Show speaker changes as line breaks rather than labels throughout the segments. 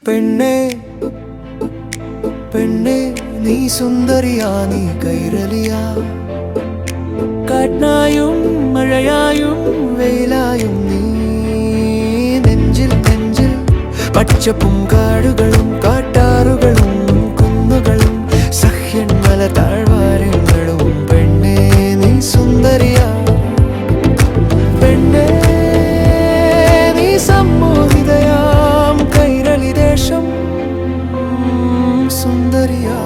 പെണ്ണേ പെണ്ണേ നീ സുന്ദരിയാ നീ കൈരളിയാ കാറ്റായും മഴയായും വെയിലായും നീ നെഞ്ചിൽ നെഞ്ചിൽ പച്ചപ്പും കാടുകളും കാട്ടാറുകളും കുന്നുകളും സഹ്യൻ മല താഴ്വാരങ്ങളും പെണ്ണേ നീ സുന്ദരിയാ പെണ്ണേ നീ സമ്മോഹിതയാം കൈരളി ദേശം സുന്ദരിയാ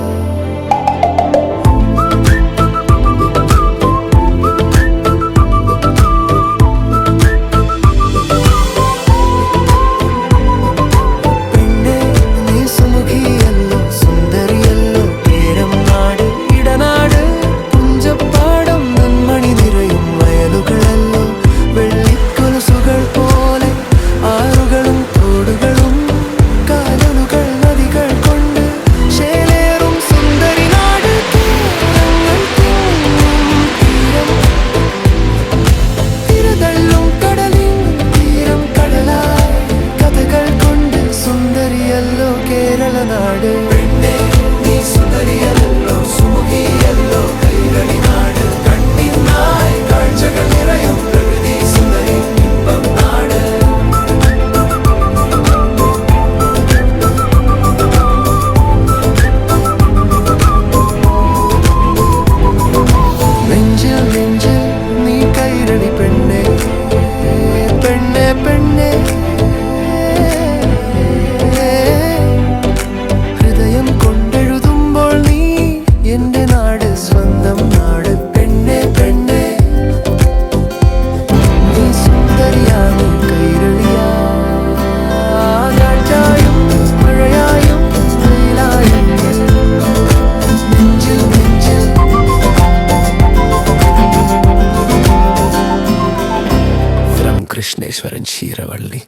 കൃഷ്ണേശ്വരൻ ക്ഷീരവള്ളി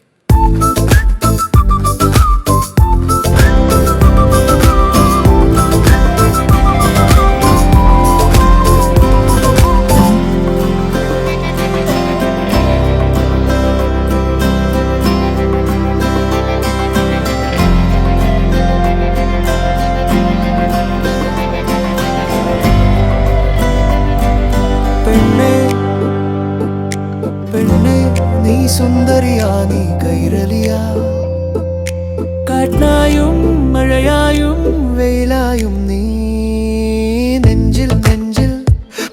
നീ സുന്ദരിയാ നീ കൈരളിയാ കാറ്റായും മഴയായും വെയിലായും നീ നെഞ്ചിൽ നെഞ്ചിൽ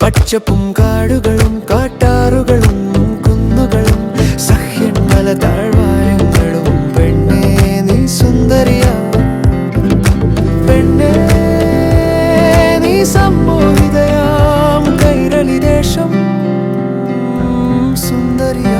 പച്ചപ്പും കാടുകളും കാട്ടാറുകളും കുന്നുകളും സഹ്യൻ മല താഴ്വാരങ്ങളും പെണ്ണേ നീ സുന്ദരിയാ പെണ്ണേ നീ സമ്മോഹിതയാം കൈരളി ദേശം സുന്ദരിയാ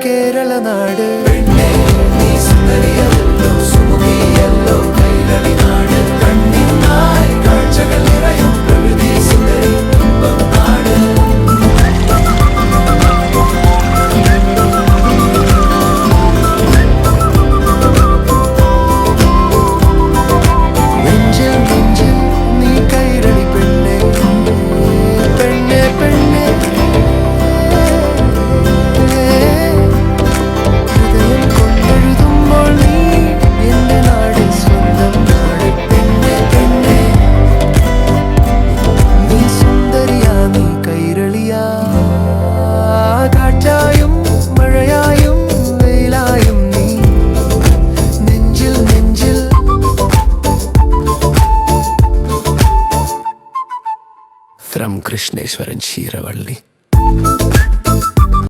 കേരള നാട് പെണ്ണേ നീ സുന്ദരിയല്ലോ സുമുഖിയല്ലോ കൈരളി നാട് കണ്ണിനായി കാഴ്ചകൾ നിറയും പ്രകൃതി സുന്ദരി ഇമ്പം നാട് നെഞ്ചിൽ നെഞ്ചിൽ നീ കൈരളി പെണ്ണേ പെണ്ണേ പെണ്ണേ ഫ്രം കൃഷ്ണേശ്വരൻ ക്ഷീരവള്ളി.